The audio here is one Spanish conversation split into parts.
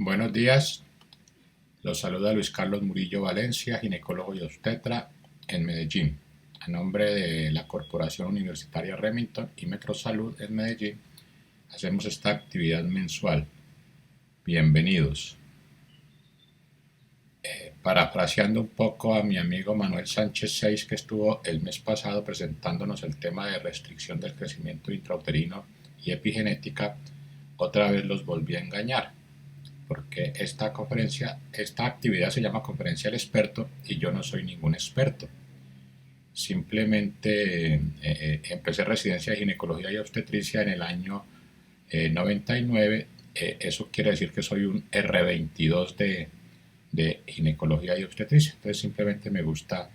Buenos días, los saluda Luis Carlos Murillo Valencia, ginecólogo y obstetra en Medellín. A nombre de la Corporación Universitaria Remington y Metrosalud en Medellín, hacemos esta actividad mensual. Bienvenidos. Parafraseando un poco a mi amigo Manuel Sánchez Seix, que estuvo el mes pasado presentándonos el tema de restricción del crecimiento intrauterino y epigenética, otra vez los volví a engañar, porque esta actividad se llama Conferencia del Experto y yo no soy ningún experto. Simplemente empecé residencia de ginecología y obstetricia en el año 99. Eso quiere decir que soy un R22 de ginecología y obstetricia. Entonces simplemente me gusta,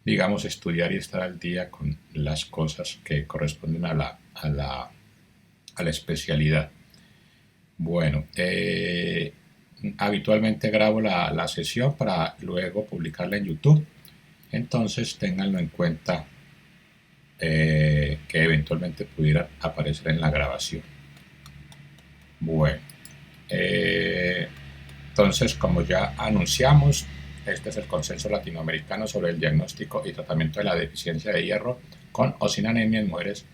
digamos, estudiar y estar al día con las cosas que corresponden a la especialidad. Bueno, habitualmente grabo la sesión para luego publicarla en YouTube. Entonces ténganlo en cuenta, que eventualmente pudiera aparecer en la grabación. Bueno, entonces, como ya anunciamos, este es el consenso latinoamericano sobre el diagnóstico y tratamiento de la deficiencia de hierro con o sin anemia en mujeres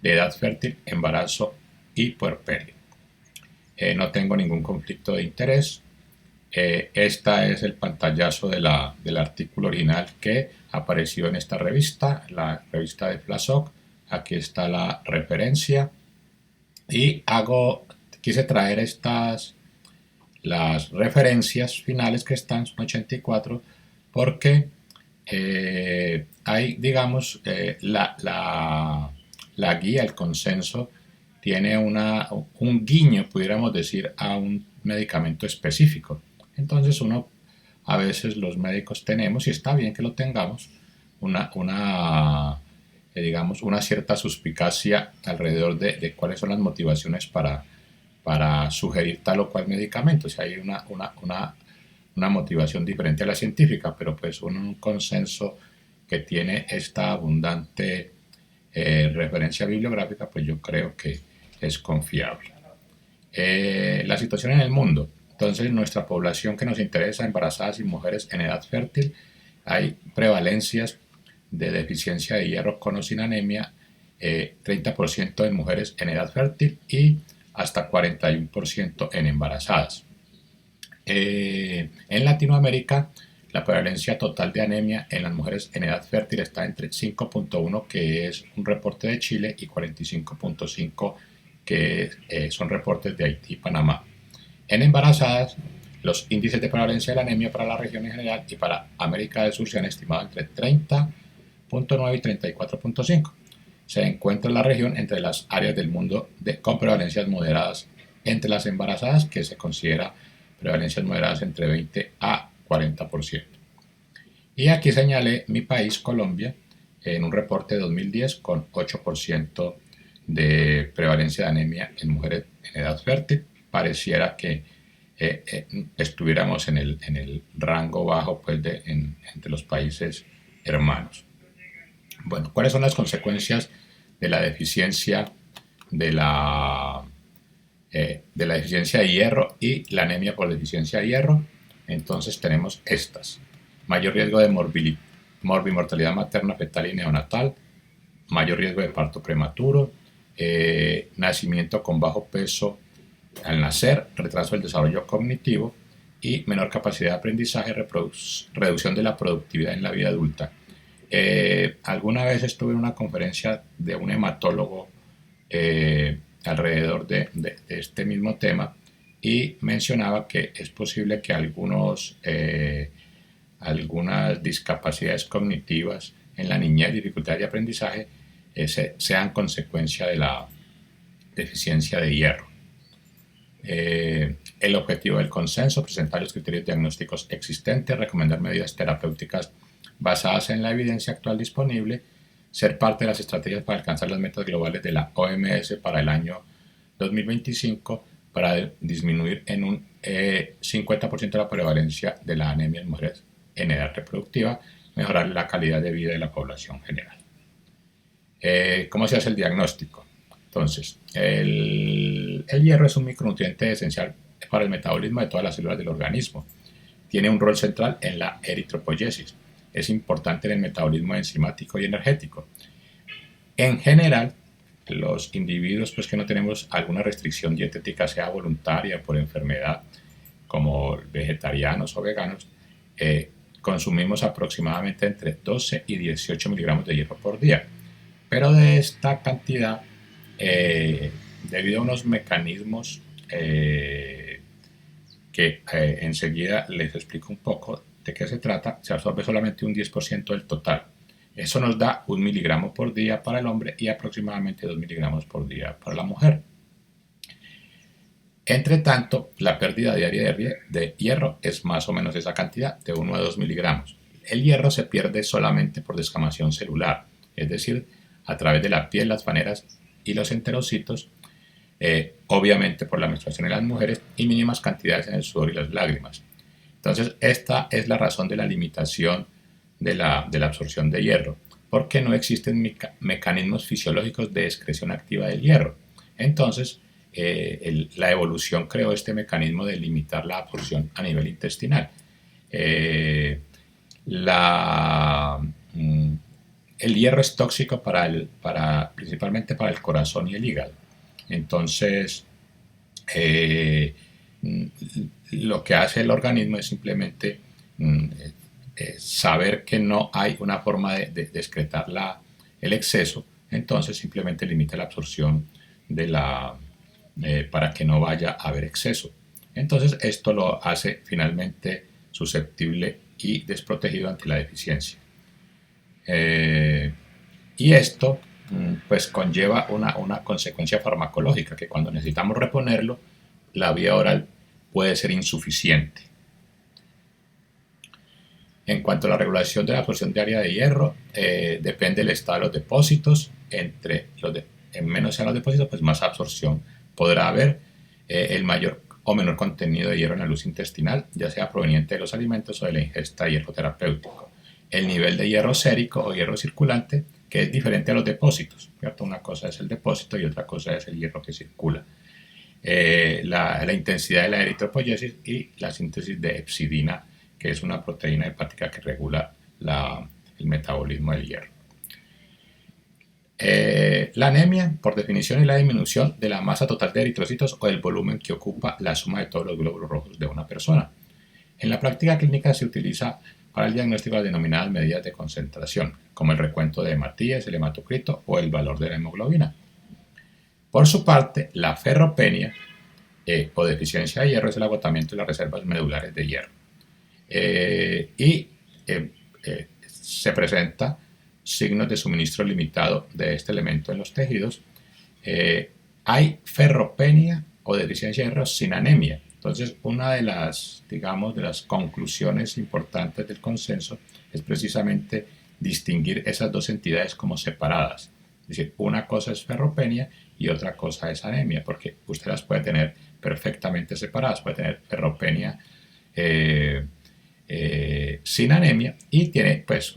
de edad fértil, embarazo y puerperio. No tengo ningún conflicto de interés. Este es el pantallazo del artículo original que apareció en esta revista, la revista de Flasoc. Aquí está la referencia y quise traer las referencias finales que están, son 84, porque hay, digamos, la guía, el consenso, tiene un guiño, pudiéramos decir, a un medicamento específico. Entonces a veces los médicos tenemos, y está bien que lo tengamos, digamos, una cierta suspicacia alrededor de cuáles son las motivaciones para sugerir tal o cual medicamento. O sea, hay una motivación diferente a la científica, pero pues un consenso que tiene esta abundante referencia bibliográfica, pues yo creo que es confiable. La situación en el mundo. Entonces, nuestra población que nos interesa, embarazadas y mujeres en edad fértil, hay prevalencias de deficiencia de hierro con o sin anemia, 30% en mujeres en edad fértil y hasta 41% en embarazadas. En Latinoamérica, la prevalencia total de anemia en las mujeres en edad fértil está entre 5.1, que es un reporte de Chile, y 45.5, que son reportes de Haití y Panamá. En embarazadas, los índices de prevalencia de la anemia para la región en general y para América del Sur se han estimado entre 30.9 y 34.5. Se encuentra la región entre las áreas del mundo con prevalencias moderadas entre las embarazadas, que se considera prevalencias moderadas entre 20 a 40%. Y aquí señalé mi país, Colombia, en un reporte de 2010 con 8% de prevalencia de anemia en mujeres en edad fértil. Pareciera que estuviéramos en el rango bajo, pues, entre los países hermanos. Bueno, ¿cuáles son las consecuencias de la deficiencia de la deficiencia de hierro y la anemia por deficiencia de hierro? Entonces tenemos estas: mayor riesgo de morbimortalidad materna, fetal y neonatal, mayor riesgo de parto prematuro, nacimiento con bajo peso al nacer, retraso del desarrollo cognitivo y menor capacidad de aprendizaje, reducción de la productividad en la vida adulta. Alguna vez estuve en una conferencia de un hematólogo alrededor de este mismo tema, y mencionaba que es posible que algunas discapacidades cognitivas en la niñez, dificultades de aprendizaje, sean consecuencia de la deficiencia de hierro. El objetivo del consenso: presentar los criterios diagnósticos existentes, recomendar medidas terapéuticas basadas en la evidencia actual disponible, ser parte de las estrategias para alcanzar las metas globales de la OMS para el año 2025 para disminuir en un 50% la prevalencia de la anemia en mujeres en edad reproductiva, mejorar la calidad de vida de la población general. ¿Cómo se hace el diagnóstico? Entonces, el hierro es un micronutriente esencial para el metabolismo de todas las células del organismo. Tiene un rol central en la eritropoyesis. Es importante en el metabolismo enzimático y energético. En general, los individuos pues, que no tenemos alguna restricción dietética, sea voluntaria o por enfermedad, como vegetarianos o veganos, consumimos aproximadamente entre 12 y 18 miligramos de hierro por día. Pero de esta cantidad, debido a unos mecanismos que enseguida les explico un poco de qué se trata, se absorbe solamente un 10% del total. Eso nos da 1 miligramo por día para el hombre y aproximadamente 2 miligramos por día para la mujer. Entre tanto, la pérdida diaria de hierro es más o menos esa cantidad, de 1 a 2 miligramos. El hierro se pierde solamente por descamación celular, es decir, a través de la piel, las vaneras y los enterocitos, obviamente por la menstruación en las mujeres y mínimas cantidades en el sudor y las lágrimas. Entonces, esta es la razón de la limitación de la absorción de hierro, porque no existen mecanismos fisiológicos de excreción activa del hierro. Entonces, la evolución creó este mecanismo de limitar la absorción a nivel intestinal. El hierro es tóxico principalmente para el corazón y el hígado. Entonces, lo que hace el organismo es simplemente saber que no hay una forma de excretar el exceso, entonces simplemente limita la absorción para que no vaya a haber exceso. Entonces esto lo hace finalmente susceptible y desprotegido ante la deficiencia. Y esto pues conlleva una consecuencia farmacológica, que cuando necesitamos reponerlo, la vía oral puede ser insuficiente. En cuanto a la regulación de la absorción diaria de hierro, depende del estado de los depósitos. En menos sean los depósitos, pues más absorción podrá haber. El mayor o menor contenido de hierro en la luz intestinal, ya sea proveniente de los alimentos o de la ingesta de hierro terapéutico. El nivel de hierro sérico o hierro circulante, que es diferente a los depósitos, ¿cierto? Una cosa es el depósito y otra cosa es el hierro que circula. La intensidad de la eritropoyesis y la síntesis de hepcidina, que es una proteína hepática que regula el metabolismo del hierro. La anemia, por definición, es la disminución de la masa total de eritrocitos o el volumen que ocupa la suma de todos los glóbulos rojos de una persona. En la práctica clínica se utiliza para el diagnóstico las denominadas medidas de concentración, como el recuento de hematíes, el hematocrito o el valor de la hemoglobina. Por su parte, la ferropenia o deficiencia de hierro es el agotamiento de las reservas medulares de hierro. Se presenta signos de suministro limitado de este elemento en los tejidos. Hay ferropenia o deficiencia de hierro sin anemia. Entonces, una de las conclusiones importantes del consenso es precisamente distinguir esas dos entidades como separadas. Es decir, una cosa es ferropenia y otra cosa es anemia, porque usted las puede tener perfectamente separadas. Puede tener ferropenia sin anemia y tiene pues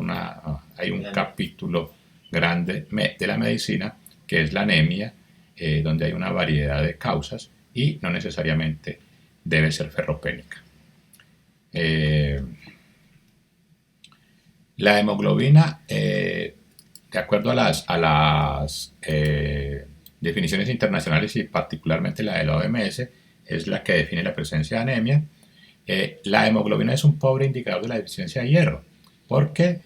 hay un capítulo grande de la medicina que es la anemia, donde hay una variedad de causas y no necesariamente debe ser ferropénica. La hemoglobina, de acuerdo a las definiciones internacionales y particularmente la de la OMS, es la que define la presencia de anemia. La hemoglobina es un pobre indicador de la deficiencia de hierro, porque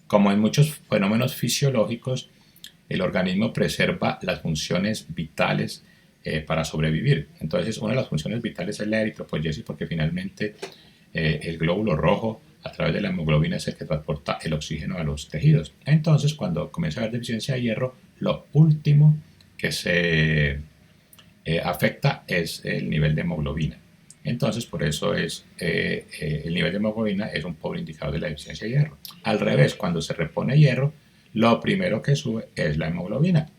como en muchos fenómenos fisiológicos, el organismo preserva las funciones vitales para sobrevivir. Entonces, una de las funciones vitales es la eritropoyesis, porque finalmente el glóbulo rojo a través de la hemoglobina es el que transporta el oxígeno a los tejidos. Entonces, cuando comienza a haber deficiencia de hierro, lo último que se afecta es el nivel de hemoglobina. Entonces, por eso el nivel de hemoglobina es un pobre indicador de la deficiencia de hierro. Al revés, cuando se repone hierro, lo primero que sube es la hemoglobina.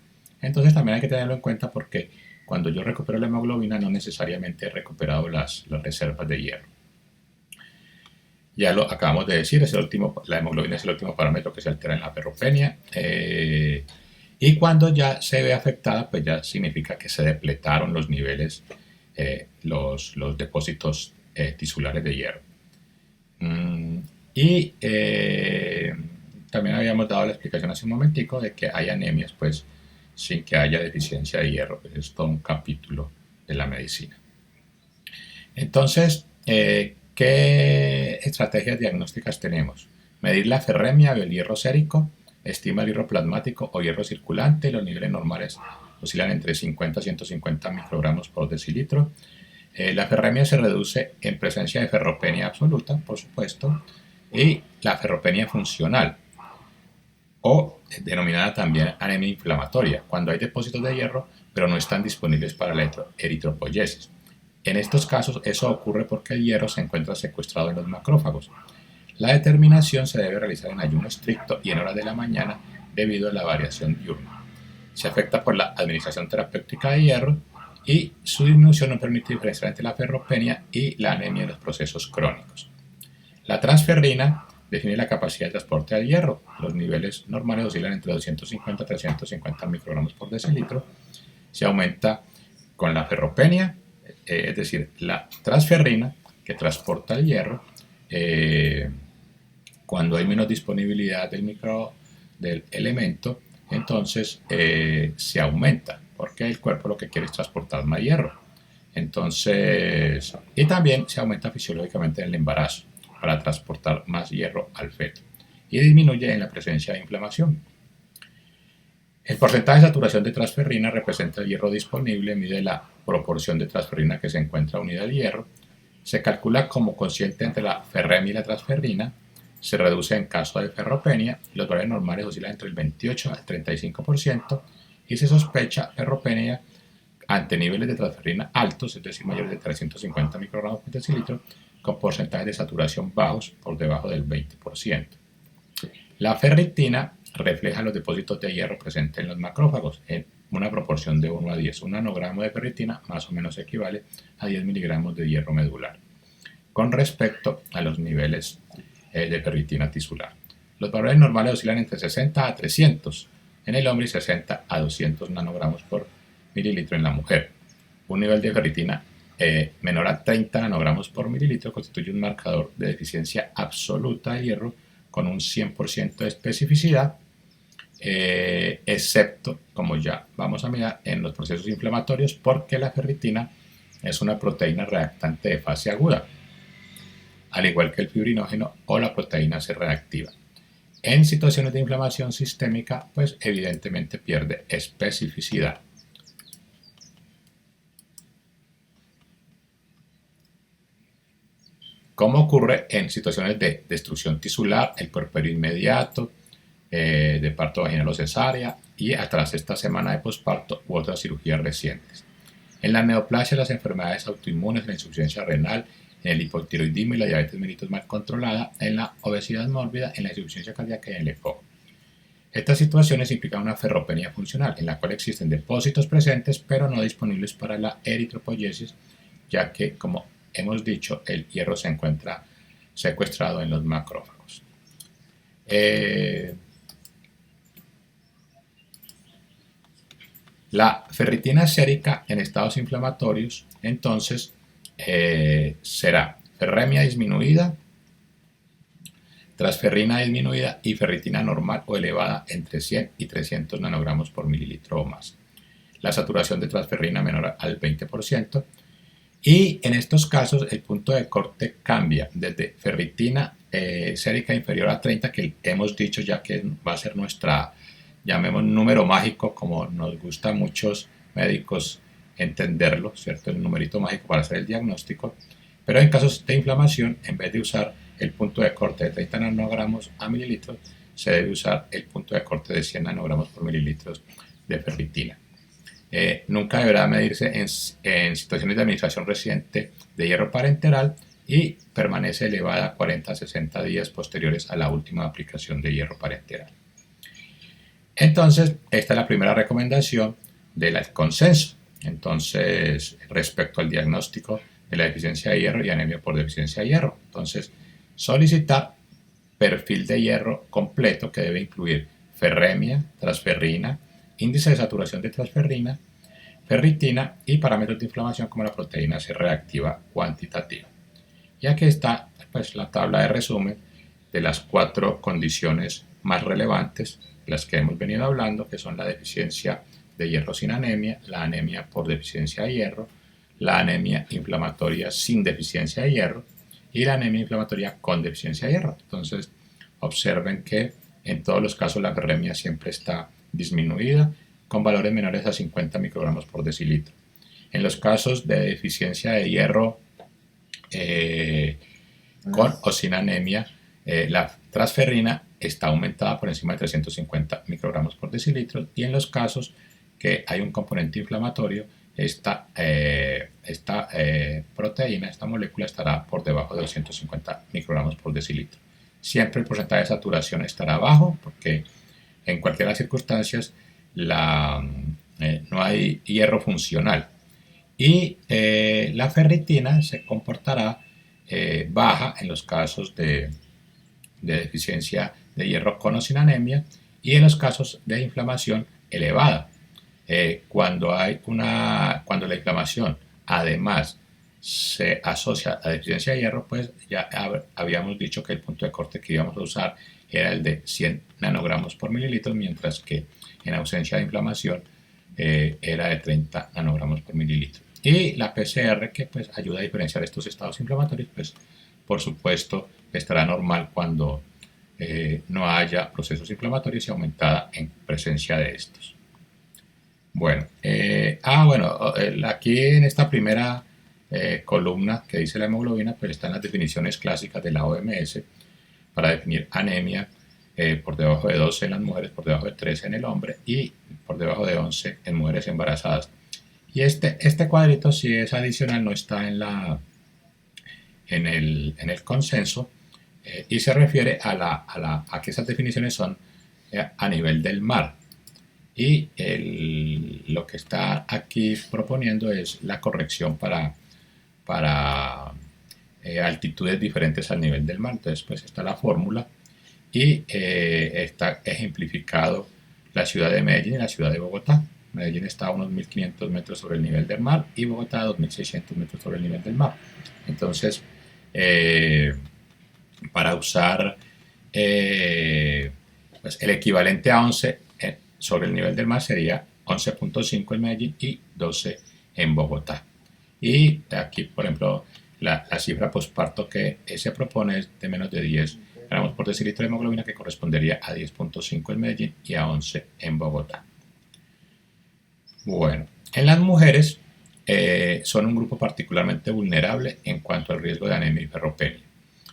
Entonces, también hay que tenerlo en cuenta, porque cuando yo recupero la hemoglobina, no necesariamente he recuperado las reservas de hierro. Ya lo acabamos de decir, la hemoglobina es el último parámetro que se altera en la ferropenia. Y cuando ya se ve afectada, pues ya significa que se depletaron los niveles los depósitos tisulares de hierro. Y también habíamos dado la explicación hace un momentico de que hay anemias pues sin que haya deficiencia de hierro, pues es todo un capítulo de la medicina. Entonces, ¿qué estrategias diagnósticas tenemos? Medir la ferremia o el hierro sérico, estima el hierro plasmático o hierro circulante, los niveles normales oscilan entre 50 y 150 microgramos por decilitro. La ferremia se reduce en presencia de ferropenia absoluta, por supuesto, y la ferropenia funcional, o denominada también anemia inflamatoria, cuando hay depósitos de hierro pero no están disponibles para la eritropoyesis. En estos casos eso ocurre porque el hierro se encuentra secuestrado en los macrófagos. La determinación se debe realizar en ayuno estricto y en horas de la mañana debido a la variación diurna. Se afecta por la administración terapéutica de hierro y su disminución no permite diferenciar entre la ferropenia y la anemia en los procesos crónicos. La transferrina define la capacidad de transporte del hierro. Los niveles normales oscilan entre 250 y 350 microgramos por decilitro. Se aumenta con la ferropenia, es decir, la transferrina que transporta el hierro. Cuando hay menos disponibilidad del elemento, entonces se aumenta, porque el cuerpo lo que quiere es transportar más hierro. Entonces, y también se aumenta fisiológicamente en el embarazo para transportar más hierro al feto y disminuye en la presencia de inflamación. El porcentaje de saturación de transferrina representa el hierro disponible, mide la proporción de transferrina que se encuentra unida al hierro, se calcula como cociente entre la ferremia y la transferrina, se reduce en caso de ferropenia, los valores normales oscilan entre el 28 al 35% y se sospecha ferropenia ante niveles de transferrina altos, es decir, mayores de 350 microgramos por decilitro, con porcentajes de saturación bajos por debajo del 20%. La ferritina refleja los depósitos de hierro presentes en los macrófagos en una proporción de 1 a 10. Un nanogramo de ferritina más o menos equivale a 10 miligramos de hierro medular, con respecto a los niveles de ferritina tisular. Los valores normales oscilan entre 60 a 300 en el hombre y 60 a 200 nanogramos por mililitro en la mujer. Un nivel de ferritina menor a 30 nanogramos por mililitro constituye un marcador de deficiencia absoluta de hierro con un 100% de especificidad, excepto, como ya vamos a mirar, en los procesos inflamatorios, porque la ferritina es una proteína reactante de fase aguda, al igual que el fibrinógeno o la proteína C reactiva. En situaciones de inflamación sistémica, pues evidentemente pierde especificidad. Como ocurre en situaciones de destrucción tisular, el puerperio inmediato, de parto vaginal o cesárea y tras esta semana de posparto u otras cirugías recientes. En la neoplasia, las enfermedades autoinmunes, la insuficiencia renal, en el hipotiroidismo y la diabetes mellitus mal controlada, en la obesidad mórbida, en la insuficiencia cardíaca y en el EPOC. Estas situaciones implican una ferropenia funcional, en la cual existen depósitos presentes pero no disponibles para la eritropoyesis, ya que, como hemos dicho, el hierro se encuentra secuestrado en los macrófagos. La ferritina sérica en estados inflamatorios, entonces, será ferremia disminuida, transferrina disminuida y ferritina normal o elevada entre 100 y 300 nanogramos por mililitro o más. La saturación de transferrina menor al 20%. Y en estos casos el punto de corte cambia desde ferritina sérica inferior a 30, que hemos dicho ya que va a ser nuestra, llamemos número mágico, como nos gusta a muchos médicos entenderlo, ¿cierto? El numerito mágico para hacer el diagnóstico. Pero en casos de inflamación, en vez de usar el punto de corte de 30 nanogramos a mililitros, se debe usar el punto de corte de 100 nanogramos por mililitros de ferritina. Nunca deberá medirse en situaciones de administración reciente de hierro parenteral y permanece elevada 40 a 60 días posteriores a la última aplicación de hierro parenteral. Entonces, esta es la primera recomendación del consenso. Entonces, respecto al diagnóstico de la deficiencia de hierro y anemia por deficiencia de hierro. Entonces, solicitar perfil de hierro completo que debe incluir ferremia, transferrina, índice de saturación de transferrina, ferritina y parámetros de inflamación como la proteína C reactiva cuantitativa. Y aquí está pues, la tabla de resumen de las 4 condiciones más relevantes de las que hemos venido hablando, que son la deficiencia de hierro sin anemia, la anemia por deficiencia de hierro, la anemia inflamatoria sin deficiencia de hierro y la anemia inflamatoria con deficiencia de hierro. Entonces, observen que en todos los casos la ferremia siempre está disminuida con valores menores a 50 microgramos por decilitro. En los casos de deficiencia de hierro con o sin anemia, la transferrina está aumentada por encima de 350 microgramos por decilitro y en los casos que hay un componente inflamatorio, esta proteína, esta molécula estará por debajo de 250 microgramos por decilitro. Siempre el porcentaje de saturación estará bajo porque en cualquiera de las circunstancias no hay hierro funcional. Y la ferritina se comportará baja en los casos de deficiencia de hierro con o sin anemia y en los casos de inflamación elevada. Cuando la inflamación además se asocia a deficiencia de hierro, pues ya habíamos dicho que el punto de corte que íbamos a usar era el de 100 nanogramos por mililitro, mientras que en ausencia de inflamación era de 30 nanogramos por mililitro. Y la PCR, que pues ayuda a diferenciar estos estados inflamatorios, pues por supuesto estará normal cuando no haya procesos inflamatorios y aumentada en presencia de estos. Bueno, aquí en esta primera columna que dice la hemoglobina, pues están las definiciones clásicas de la OMS para definir anemia por debajo de 12 en las mujeres, por debajo de 13 en el hombre y por debajo de 11 en mujeres embarazadas. Y este cuadrito, si es adicional, no está en el consenso y se refiere a que esas definiciones son a nivel del mar. Y lo que está aquí proponiendo es la corrección para altitudes diferentes al nivel del mar. Entonces, pues está la fórmula y está ejemplificado la ciudad de Medellín y la ciudad de Bogotá. Medellín está a unos 1500 metros sobre el nivel del mar y Bogotá a 2600 metros sobre el nivel del mar. Entonces, para usar pues el equivalente a 11 sobre el nivel del mar sería 11.5 en Medellín y 12 en Bogotá. Y aquí, por ejemplo, la cifra posparto que se propone es de menos de 10 gramos por decilitro de hemoglobina, que correspondería a 10.5 en Medellín y a 11 en Bogotá. Bueno, en las mujeres son un grupo particularmente vulnerable en cuanto al riesgo de anemia y ferropenia.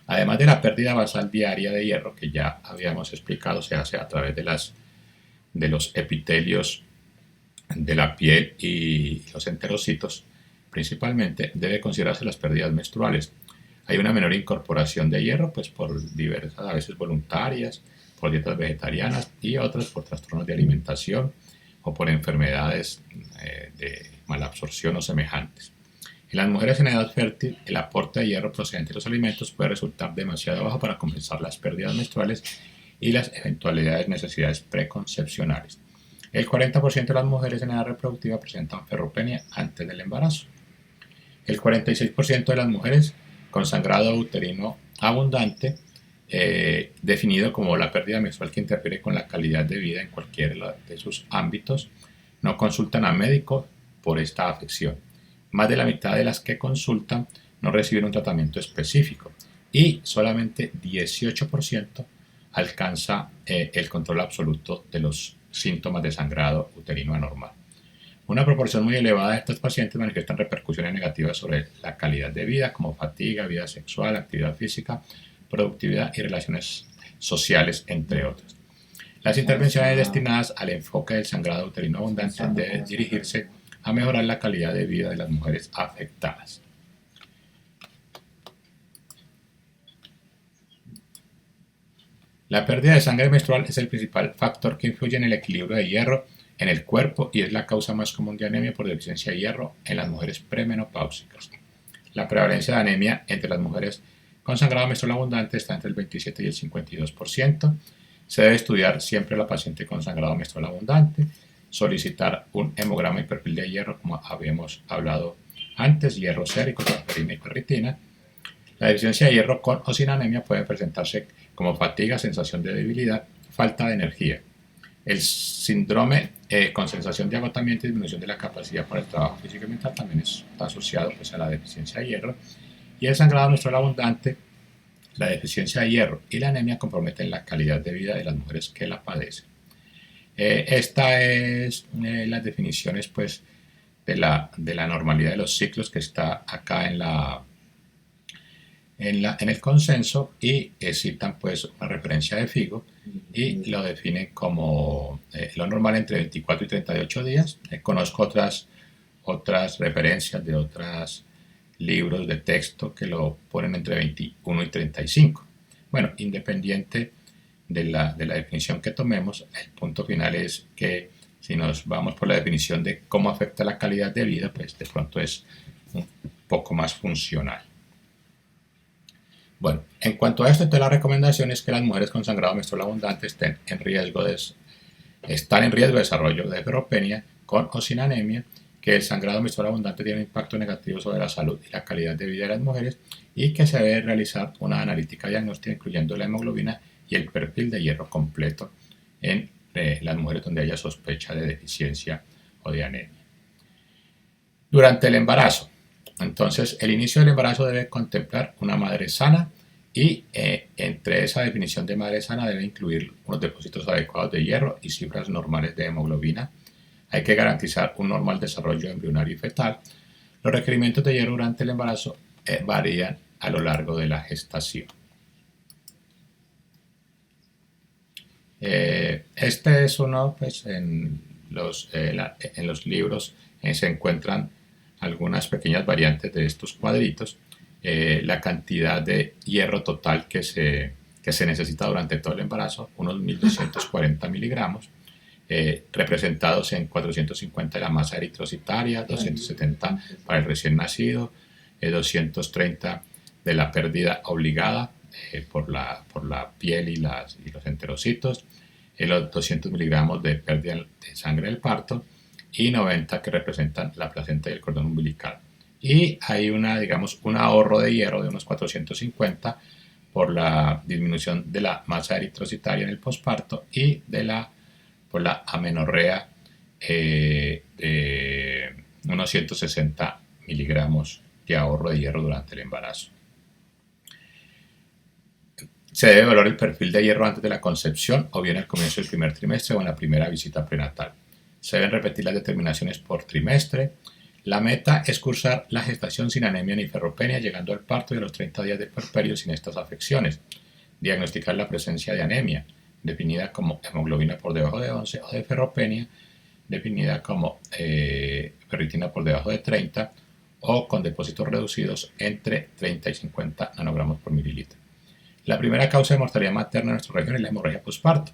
Además de la pérdida basal diaria de hierro, que ya habíamos explicado, se hace a través de los epitelios de la piel y los enterocitos, principalmente debe considerarse las pérdidas menstruales. Hay una menor incorporación de hierro, pues por diversas, a veces voluntarias, por dietas vegetarianas y otras por trastornos de alimentación o por enfermedades de malabsorción o semejantes. En las mujeres en edad fértil, el aporte de hierro procedente de los alimentos puede resultar demasiado bajo para compensar las pérdidas menstruales y las eventualidades necesidades preconcepcionales. El 40% de las mujeres en edad reproductiva presentan ferropenia antes del embarazo. El 46% de las mujeres con sangrado uterino abundante, definido como la pérdida menstrual que interfiere con la calidad de vida en cualquiera de sus ámbitos, no consultan a médico por esta afección. Más de la mitad de las que consultan no reciben un tratamiento específico y solamente 18% alcanza el control absoluto de los síntomas de sangrado uterino anormal. Una proporción muy elevada de estos pacientes manifiestan repercusiones negativas sobre la calidad de vida, como fatiga, vida sexual, actividad física, productividad y relaciones sociales, entre otras. Las intervenciones destinadas al enfoque del sangrado uterino abundante deben dirigirse a mejorar la calidad de vida de las mujeres afectadas. La pérdida de sangre menstrual es el principal factor que influye en el equilibrio de hierro en el cuerpo y es la causa más común de anemia por deficiencia de hierro en las mujeres premenopáusicas. La prevalencia de anemia entre las mujeres con sangrado menstrual abundante está entre el 27 y el 52%. Se debe estudiar siempre a la paciente con sangrado menstrual abundante solicitar un hemograma y perfil de hierro, como habíamos hablado antes, hierro sérico, transferina y ferritina. La deficiencia de hierro con o sin anemia puede presentarse como fatiga, sensación de debilidad, falta de energía. El síndrome con sensación de agotamiento y disminución de la capacidad para el trabajo físico y mental también está asociado pues, a la deficiencia de hierro. Y el sangrado menstrual abundante, la deficiencia de hierro y la anemia comprometen la calidad de vida de las mujeres que la padecen. Esta es las definiciones pues, de la normalidad de los ciclos que está acá en el consenso, y citan pues una referencia de Figo y lo definen como lo normal entre 24 y 38 días. Conozco otras referencias de otros libros de texto que lo ponen entre 21 y 35. Bueno, independiente de la definición que tomemos, el punto final es que si nos vamos por la definición de cómo afecta la calidad de vida, pues de pronto es un poco más funcional. Bueno, en cuanto a esto, entonces la recomendación es que las mujeres con sangrado menstrual abundante están en riesgo de desarrollo de ferropenia con o sin anemia, que el sangrado menstrual abundante tiene un impacto negativo sobre la salud y la calidad de vida de las mujeres, y que se debe realizar una analítica diagnóstica incluyendo la hemoglobina y el perfil de hierro completo en las mujeres donde haya sospecha de deficiencia o de anemia. Durante el embarazo, entonces, el inicio del embarazo debe contemplar una madre sana, y entre esa definición de madre sana debe incluir unos depósitos adecuados de hierro y cifras normales de hemoglobina. Hay que garantizar un normal desarrollo embrionario y fetal. Los requerimientos de hierro durante el embarazo varían a lo largo de la gestación. Este es uno, pues en los libros se encuentran algunas pequeñas variantes de estos cuadritos. La cantidad de hierro total que se necesita durante todo el embarazo, unos 1240 miligramos, representados en 450 de la masa eritrocitaria, 270 para el recién nacido, 230 de la pérdida obligada por la piel y los enterocitos, los 200 miligramos de pérdida de sangre del parto, y 90 que representan la placenta y el cordón umbilical. Y hay un ahorro de hierro de unos 450 por la disminución de la masa eritrocitaria en el posparto y por la amenorrea, de unos 160 miligramos de ahorro de hierro durante el embarazo. Se debe evaluar el perfil de hierro antes de la concepción, o bien al comienzo del primer trimestre o en la primera visita prenatal. Se deben repetir las determinaciones por trimestre. La meta es cursar la gestación sin anemia ni ferropenia, llegando al parto y a los 30 días del puerperio sin estas afecciones. Diagnosticar la presencia de anemia, definida como hemoglobina por debajo de 11, o de ferropenia, definida como ferritina por debajo de 30, o con depósitos reducidos entre 30 y 50 nanogramos por mililitro. La primera causa de mortalidad materna en nuestra región es la hemorragia posparto.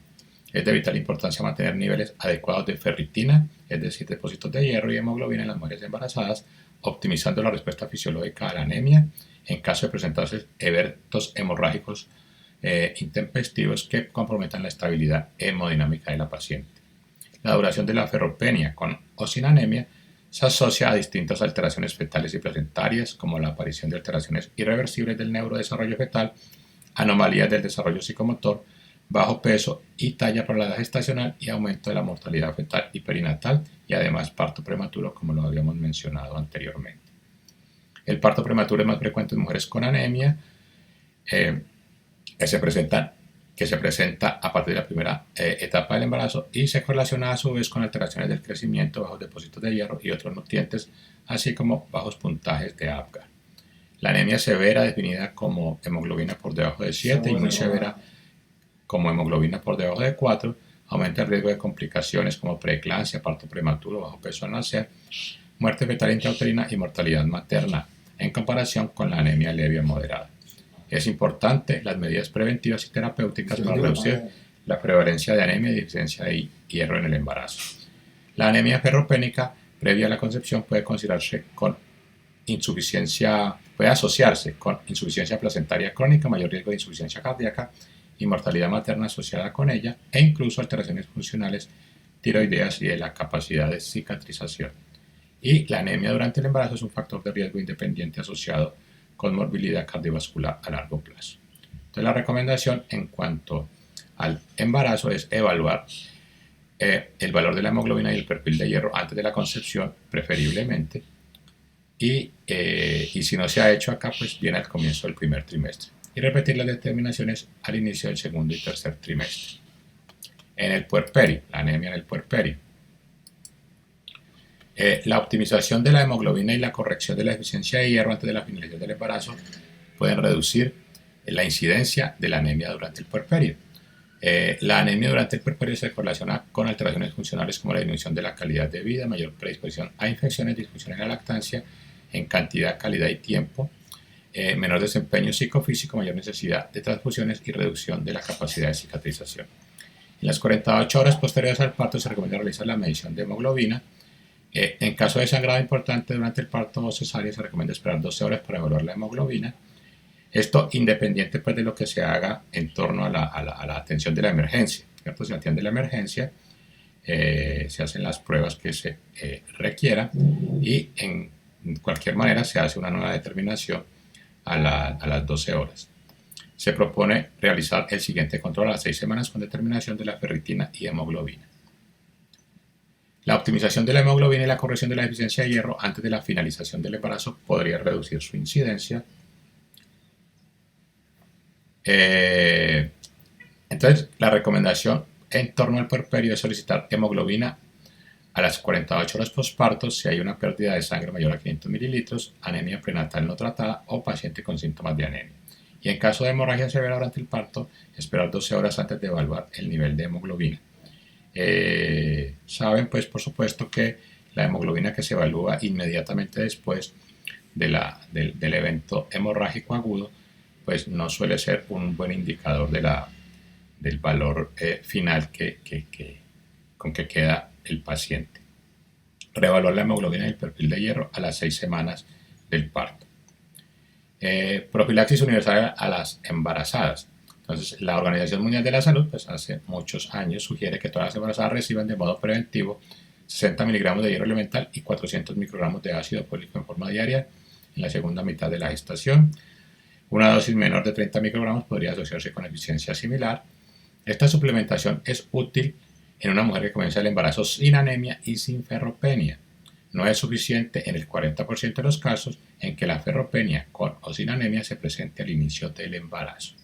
Es de vital importancia mantener niveles adecuados de ferritina, es decir, depósitos de hierro y hemoglobina en las mujeres embarazadas, optimizando la respuesta fisiológica a la anemia en caso de presentarse eventos hemorrágicos intempestivos que comprometan la estabilidad hemodinámica de la paciente. La duración de la ferropenia con o sin anemia se asocia a distintas alteraciones fetales y placentarias, como la aparición de alteraciones irreversibles del neurodesarrollo fetal, anomalías del desarrollo psicomotor, bajo peso y talla para la edad gestacional, y aumento de la mortalidad fetal y perinatal, y además parto prematuro, como lo habíamos mencionado anteriormente. El parto prematuro es más frecuente en mujeres con anemia, que se presenta a partir de la primera etapa del embarazo, y se correlaciona a su vez con alteraciones del crecimiento, bajos depósitos de hierro y otros nutrientes, así como bajos puntajes de Apgar. La anemia severa, definida como hemoglobina por debajo de 7, y muy severa como hemoglobina por debajo de 4, aumenta el riesgo de complicaciones como preeclampsia, parto prematuro, bajo peso al nacer, muerte fetal intrauterina y mortalidad materna, en comparación con la anemia leve o moderada. Es importante las medidas preventivas y terapéuticas para reducir la prevalencia de anemia y deficiencia de hierro en el embarazo. La anemia ferropénica previa a la concepción puede asociarse con insuficiencia placentaria crónica, mayor riesgo de insuficiencia cardíaca y mortalidad materna asociada con ella, e incluso alteraciones funcionales tiroideas y de la capacidad de cicatrización. Y la anemia durante el embarazo es un factor de riesgo independiente asociado con morbilidad cardiovascular a largo plazo. Entonces la recomendación en cuanto al embarazo es evaluar el valor de la hemoglobina y el perfil de hierro antes de la concepción, preferiblemente, y si no se ha hecho acá, pues viene al comienzo del primer trimestre. Y repetir las determinaciones al inicio del segundo y tercer trimestre. En el puerperio, la anemia en el puerperio. La optimización de la hemoglobina y la corrección de la deficiencia de hierro antes de la finalización del embarazo pueden reducir la incidencia de la anemia durante el puerperio. La anemia durante el puerperio se correlaciona con alteraciones funcionales como la disminución de la calidad de vida, mayor predisposición a infecciones, disfunción en la lactancia, en cantidad, calidad y tiempo, menor desempeño psicofísico, mayor necesidad de transfusiones y reducción de la capacidad de cicatrización. En las 48 horas posteriores al parto se recomienda realizar la medición de hemoglobina. En caso de sangrado importante durante el parto o cesárea se recomienda esperar 12 horas para evaluar la hemoglobina. Esto independiente pues, de lo que se haga en torno a la atención de la emergencia. ¿Cierto? Se atiende la emergencia, se hacen las pruebas que se requieran y en cualquier manera se hace una nueva determinación a las 12 horas. Se propone realizar el siguiente control a las 6 semanas con determinación de la ferritina y hemoglobina. La optimización de la hemoglobina y la corrección de la deficiencia de hierro antes de la finalización del embarazo podría reducir su incidencia. Entonces, la recomendación en torno al puerperio es solicitar hemoglobina a las 48 horas postparto si hay una pérdida de sangre mayor a 500 mililitros, anemia prenatal no tratada o paciente con síntomas de anemia. Y en caso de hemorragia severa durante el parto, esperar 12 horas antes de evaluar el nivel de hemoglobina. Saben, pues, por supuesto, que la hemoglobina que se evalúa inmediatamente después del evento hemorrágico agudo, pues no suele ser un buen indicador del valor final con que queda el paciente. Reevaluar la hemoglobina y el perfil de hierro a las 6 semanas del parto. Profilaxis universal a las embarazadas. Entonces, la Organización Mundial de la Salud, pues hace muchos años, sugiere que todas las embarazadas reciban de modo preventivo 60 miligramos de hierro elemental y 400 microgramos de ácido fólico en forma diaria en la segunda mitad de la gestación. Una dosis menor de 30 microgramos podría asociarse con eficiencia similar. Esta suplementación es útil en una mujer que comienza el embarazo sin anemia y sin ferropenia. No es suficiente en el 40% de los casos en que la ferropenia con o sin anemia se presente al inicio del embarazo.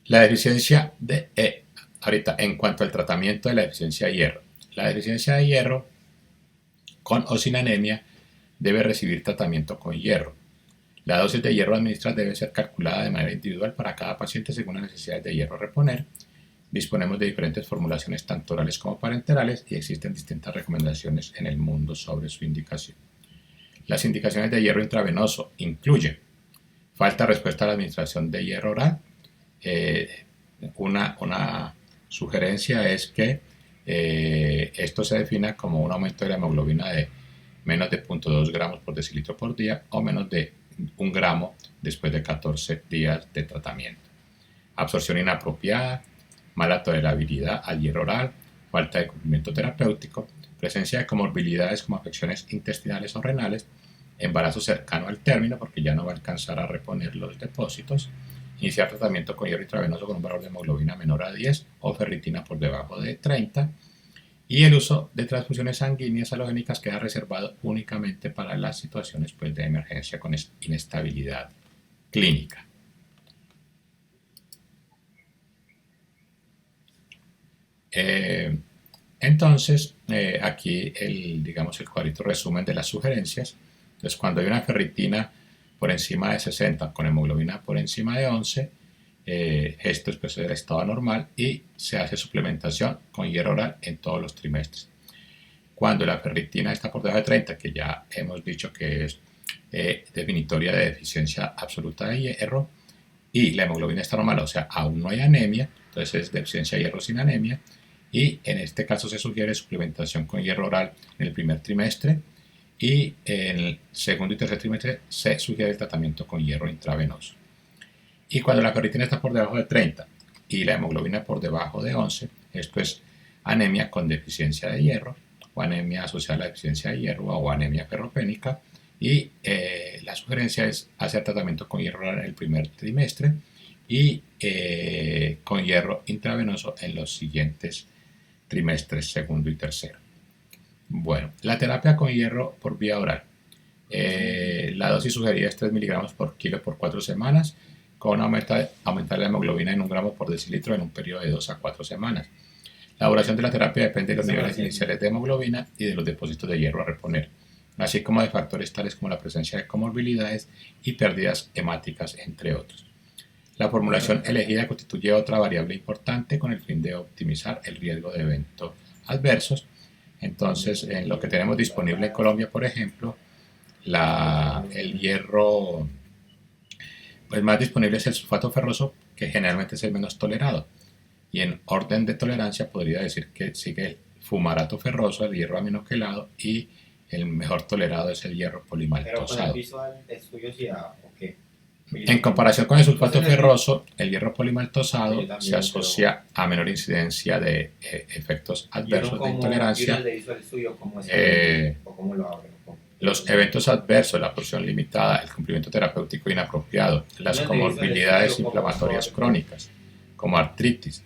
La deficiencia de ahorita, en cuanto al tratamiento de la deficiencia de hierro. La deficiencia de hierro con o sin anemia debe recibir tratamiento con hierro. La dosis de hierro administrada debe ser calculada de manera individual para cada paciente según las necesidades de hierro a reponer. Disponemos de diferentes formulaciones tanto orales como parenterales y existen distintas recomendaciones en el mundo sobre su indicación. Las indicaciones de hierro intravenoso incluyen falta de respuesta a la administración de hierro oral. Una sugerencia es que esto se defina como un aumento de la hemoglobina de menos de 0.2 gramos por decilitro por día o menos de 1 gramo después de 14 días de tratamiento. Absorción inapropiada, mala tolerabilidad al hierro oral, falta de cumplimiento terapéutico, presencia de comorbilidades como afecciones intestinales o renales, embarazo cercano al término porque ya no va a alcanzar a reponer los depósitos, iniciar tratamiento con hierro intravenoso con un valor de hemoglobina menor a 10 o ferritina por debajo de 30 y el uso de transfusiones sanguíneas halogénicas queda reservado únicamente para las situaciones pues, de emergencia con inestabilidad clínica. Entonces, aquí el cuadrito resumen de las sugerencias. Entonces, cuando hay una ferritina por encima de 60 con hemoglobina por encima de 11, esto es pues, el estado normal y se hace suplementación con hierro oral en todos los trimestres. Cuando la ferritina está por debajo de 30, que ya hemos dicho que es definitoria de deficiencia absoluta de hierro, y la hemoglobina está normal, o sea, aún no hay anemia, entonces es deficiencia de hierro sin anemia, y en este caso se sugiere suplementación con hierro oral en el primer trimestre, y en el segundo y tercer trimestre se sugiere el tratamiento con hierro intravenoso. Y cuando la ferritina está por debajo de 30 y la hemoglobina por debajo de 11, Esto es anemia con deficiencia de hierro, o anemia asociada a la deficiencia de hierro, o anemia ferropénica. Y la sugerencia es hacer tratamiento con hierro en el primer trimestre y con hierro intravenoso en los siguientes trimestres segundo y tercero. Bueno, la terapia con hierro por vía oral. La dosis sugerida es 3 miligramos por kilo por 4 semanas, con aumentar la hemoglobina en 1 gramo por decilitro en un periodo de 2 a 4 semanas. La duración de la terapia depende de los niveles iniciales de hemoglobina y de los depósitos de hierro a reponer, así como de factores tales como la presencia de comorbilidades y pérdidas hemáticas, entre otros. La formulación elegida constituye otra variable importante con el fin de optimizar el riesgo de eventos adversos. Entonces, en lo que tenemos disponible en Colombia, por ejemplo, el hierro pues más disponible es el sulfato ferroso, que generalmente es el menos tolerado. Y en orden de tolerancia podría decir que sigue el fumarato ferroso, el hierro aminoquelado, y el mejor tolerado es el hierro polimaltosado. Pero con el visual estudio sí da, ¿o qué? En comparación con el sulfato ferroso, el hierro polimaltosado se asocia a menor incidencia de efectos adversos de intolerancia. Los eventos adversos, la porción limitada, el cumplimiento terapéutico inapropiado, las comorbilidades inflamatorias crónicas, como artritis,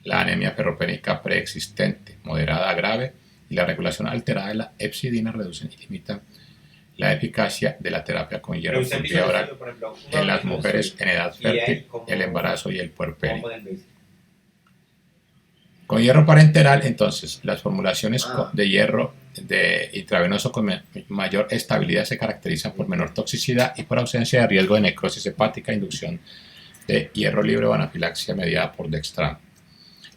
la anemia ferropénica preexistente, moderada a grave, y la regulación alterada de la hepcidina reducen y limitan la eficacia de la terapia con hierro por vía oral en las mujeres en edad fértil, el embarazo y el puerperio. Con hierro parenteral, entonces, las formulaciones de hierro intravenoso con mayor estabilidad se caracterizan por menor toxicidad y por ausencia de riesgo de necrosis hepática, inducción de hierro libre o anafilaxia mediada por dextrano.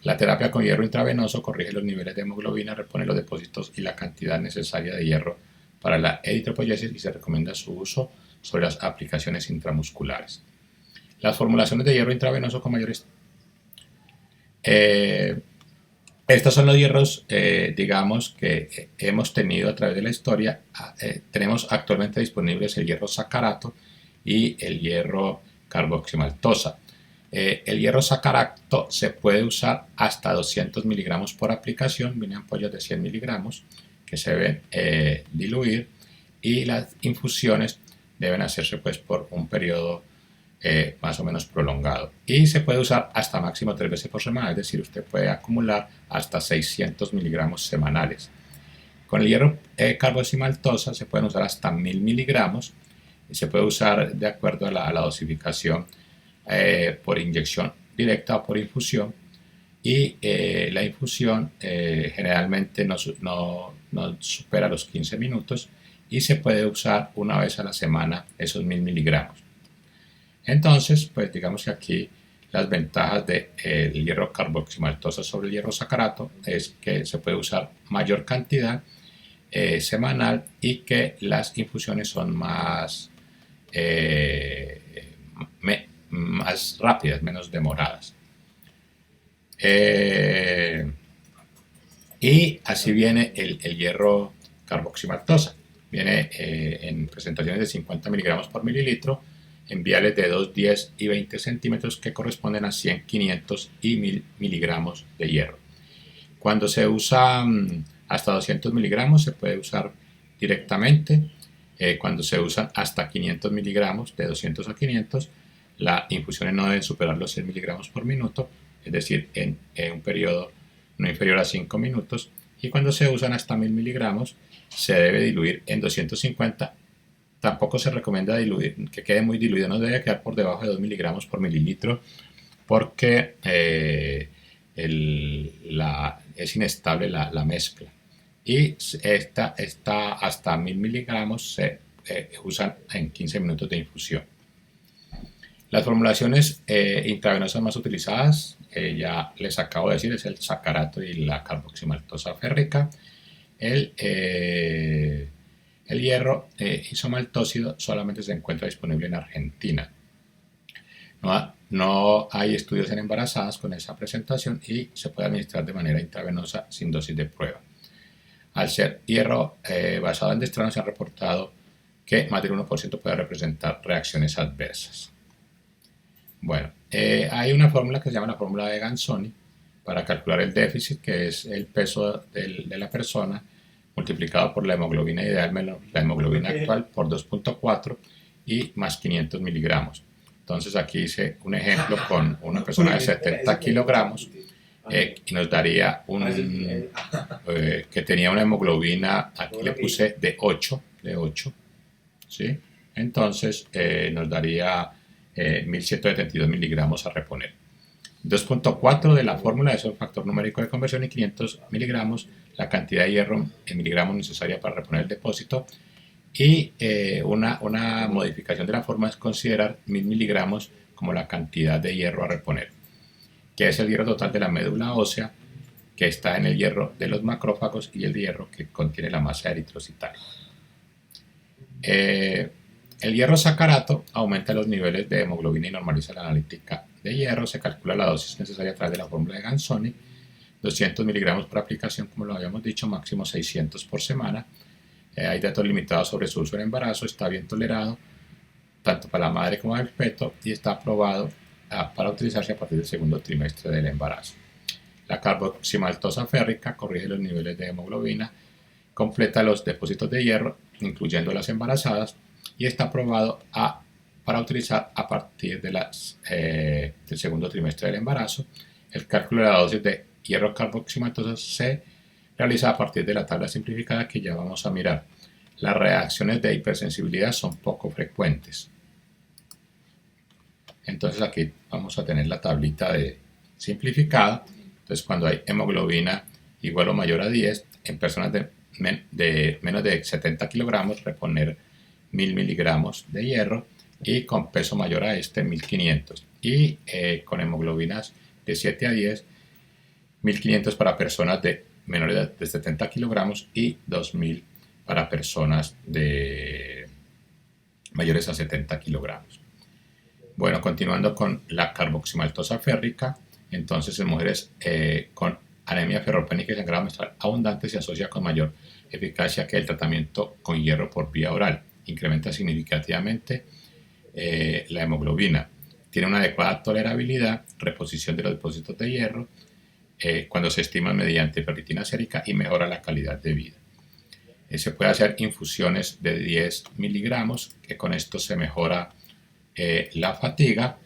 La terapia con hierro intravenoso corrige los niveles de hemoglobina, repone los depósitos y la cantidad necesaria de hierro para la eritropoyesis y se recomienda su uso sobre las aplicaciones intramusculares. Las formulaciones de hierro intravenoso con mayores... estos son los hierros, digamos, que hemos tenido a través de la historia. Tenemos actualmente disponibles el hierro sacarato y el hierro carboximaltosa. El hierro sacarato se puede usar hasta 200 miligramos por aplicación, vienen ampollas de 100 miligramos que se deben diluir, y las infusiones deben hacerse pues por un periodo más o menos prolongado, y se puede usar hasta máximo 3 veces por semana, es decir, usted puede acumular hasta 600 miligramos semanales. Con el hierro carboximaltosa se pueden usar hasta 1000 miligramos y se puede usar de acuerdo a la dosificación por inyección directa o por infusión, y la infusión generalmente no supera los 15 minutos y se puede usar una vez a la semana esos 1000 miligramos. Entonces, pues digamos que aquí las ventajas del hierro carboximaltosa sobre el hierro sacarato es que se puede usar mayor cantidad semanal y que las infusiones son más rápidas, menos demoradas. Y así viene el hierro carboximaltosa. Viene en presentaciones de 50 miligramos por mililitro, en viales de 2, 10 y 20 centímetros que corresponden a 100, 500 y 1000 miligramos de hierro. Cuando se usa hasta 200 miligramos se puede usar directamente. Cuando se usan hasta 500 miligramos, de 200 a 500, las infusiones no deben superar los 100 miligramos por minuto, es decir, en un periodo no inferior a 5 minutos. Y cuando se usan hasta 1000 miligramos, se debe diluir en 250. Tampoco se recomienda diluir, que quede muy diluido, no debe quedar por debajo de 2 miligramos por mililitro, porque es inestable la mezcla. Y esta hasta 1000 miligramos se usan en 15 minutos de infusión. Las formulaciones intravenosas más utilizadas, ya les acabo de decir, es el sacarato y la carboximaltosa férrica. El hierro isomaltósido solamente se encuentra disponible en Argentina. No hay estudios en embarazadas con esa presentación y se puede administrar de manera intravenosa sin dosis de prueba. Al ser hierro basado en dextrano, se ha reportado que más del 1% puede representar reacciones adversas. Bueno, hay una fórmula que se llama la fórmula de Ganzoni, para calcular el déficit, que es el peso de la persona, multiplicado por la hemoglobina ideal menos la hemoglobina actual por 2.4 y más 500 miligramos. Entonces aquí hice un ejemplo con una persona de 70 kilogramos y nos daría que tenía una hemoglobina, aquí le puse de 8, ¿sí? Entonces nos daría 1172 miligramos a reponer. 2.4 de la fórmula es un factor numérico de conversión y 500 miligramos la cantidad de hierro en miligramos necesaria para reponer el depósito. Y una modificación de la forma es considerar 1000 miligramos como la cantidad de hierro a reponer, que es el hierro total de la médula ósea que está en el hierro de los macrófagos y el hierro que contiene la masa eritrocitaria. El hierro sacarato aumenta los niveles de hemoglobina y normaliza la analítica de hierro. Se calcula la dosis necesaria a través de la fórmula de Gansoni, 200 miligramos por aplicación, como lo habíamos dicho, máximo 600 por semana. Hay datos limitados sobre su uso en embarazo, está bien tolerado tanto para la madre como para el feto y está aprobado para utilizarse a partir del segundo trimestre del embarazo. La carboximaltosa férrica corrige los niveles de hemoglobina, completa los depósitos de hierro, incluyendo las embarazadas, y está aprobado para utilizar a partir de del segundo trimestre del embarazo. El cálculo de la dosis de hierro carboximatosa se realiza a partir de la tabla simplificada que ya vamos a mirar. Las reacciones de hipersensibilidad son poco frecuentes. Entonces aquí vamos a tener la tablita de simplificada. Entonces cuando hay hemoglobina igual o mayor a 10, en personas de menos de 70 kilogramos, reponer 1000 miligramos de hierro, y con peso mayor a 1500. Y con hemoglobinas de 7 a 10, 1500 para personas de menores de 70 kilogramos y 2000 para personas de mayores a 70 kilogramos. Bueno, continuando con la carboximaltosa férrica, entonces en mujeres con anemia ferropénica y sangrado menstrual abundante se asocia con mayor eficacia que el tratamiento con hierro por vía oral. Incrementa significativamente la hemoglobina. Tiene una adecuada tolerabilidad, reposición de los depósitos de hierro cuando se estima mediante ferritina sérica y mejora la calidad de vida. Se puede hacer infusiones de 10 miligramos, que con esto se mejora la fatiga,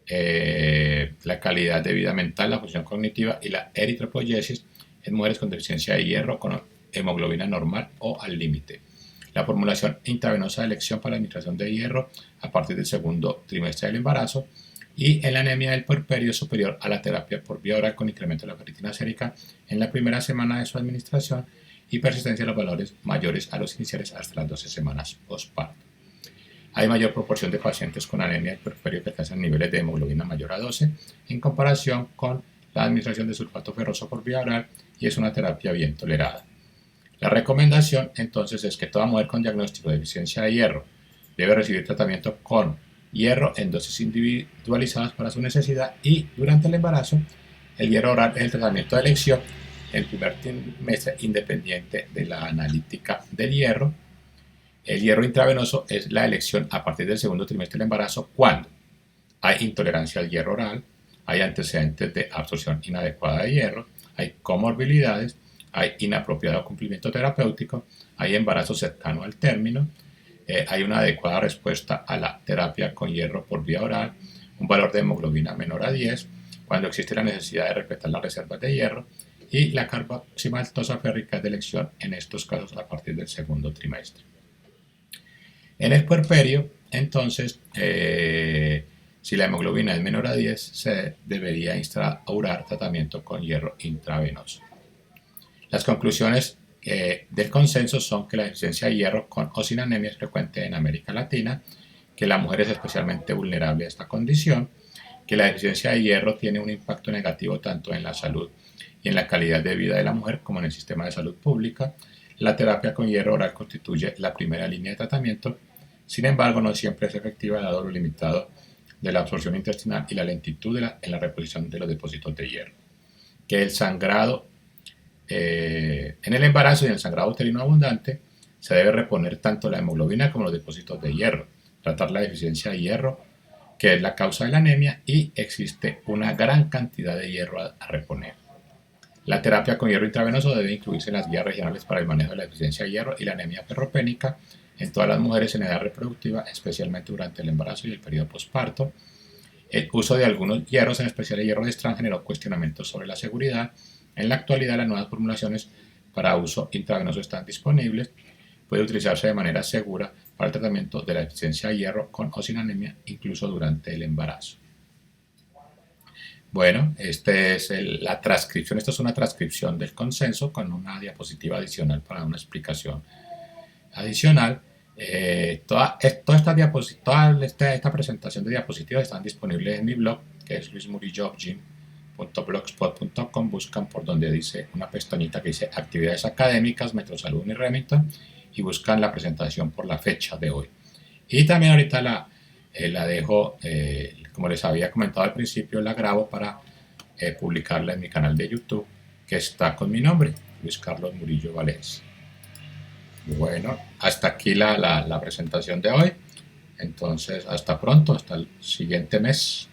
la calidad de vida mental, la función cognitiva y la eritropoiesis en mujeres con deficiencia de hierro con hemoglobina normal o al límite. La formulación intravenosa de elección para la administración de hierro a partir del segundo trimestre del embarazo, y en la anemia del puerperio superior a la terapia por vía oral con incremento de la ferritina sérica en la primera semana de su administración y persistencia de los valores mayores a los iniciales hasta las 12 semanas postparto. Hay mayor proporción de pacientes con anemia del puerperio que alcanzan niveles de hemoglobina mayor a 12 en comparación con la administración de sulfato ferroso por vía oral, y es una terapia bien tolerada. La recomendación entonces es que toda mujer con diagnóstico de deficiencia de hierro debe recibir tratamiento con hierro en dosis individualizadas para su necesidad, y durante el embarazo el hierro oral es el tratamiento de elección en el primer trimestre independiente de la analítica del hierro. El hierro intravenoso es la elección a partir del segundo trimestre del embarazo cuando hay intolerancia al hierro oral, hay antecedentes de absorción inadecuada de hierro, hay comorbilidades, hay inapropiado cumplimiento terapéutico, hay embarazo cercano al término, hay una adecuada respuesta a la terapia con hierro por vía oral, un valor de hemoglobina menor a 10, cuando existe la necesidad de respetar las reservas de hierro, y la carboximaltosa férrica es de elección en estos casos a partir del segundo trimestre. En el puerperio, entonces, si la hemoglobina es menor a 10, se debería instaurar tratamiento con hierro intravenoso. Las conclusiones del consenso son que la deficiencia de hierro con o sin anemia es frecuente en América Latina, que la mujer es especialmente vulnerable a esta condición, que la deficiencia de hierro tiene un impacto negativo tanto en la salud y en la calidad de vida de la mujer como en el sistema de salud pública. La terapia con hierro oral constituye la primera línea de tratamiento, sin embargo no siempre es efectiva dado lo limitado de la absorción intestinal y la lentitud en la reposición de los depósitos de hierro. Que el sangrado en el embarazo y en el sangrado uterino abundante se debe reponer tanto la hemoglobina como los depósitos de hierro. Tratar la deficiencia de hierro que es la causa de la anemia, y existe una gran cantidad de hierro a reponer. La terapia con hierro intravenoso debe incluirse en las guías regionales para el manejo de la deficiencia de hierro y la anemia ferropénica en todas las mujeres en edad reproductiva, especialmente durante el embarazo y el periodo posparto. El uso de algunos hierros, en especial el hierro de Strand, generó cuestionamientos sobre la seguridad. En la actualidad, las nuevas formulaciones para uso intravenoso están disponibles. Puede utilizarse de manera segura para el tratamiento de la deficiencia de hierro con o sin anemia, incluso durante el embarazo. Bueno, la transcripción. Esto es una transcripción del consenso con una diapositiva adicional para una explicación adicional. Toda esta presentación de diapositivas están disponibles en mi blog, que es luismurilloblogspot.com. Buscan por donde dice una pestañita que dice actividades académicas, Metrosalud y Remington, y buscan la presentación por la fecha de hoy. Y también ahorita la dejo, como les había comentado al principio, la grabo para publicarla en mi canal de YouTube, que está con mi nombre, Luis Carlos Murillo Valencia. Bueno, hasta aquí la presentación de hoy. Entonces, hasta pronto, hasta el siguiente mes.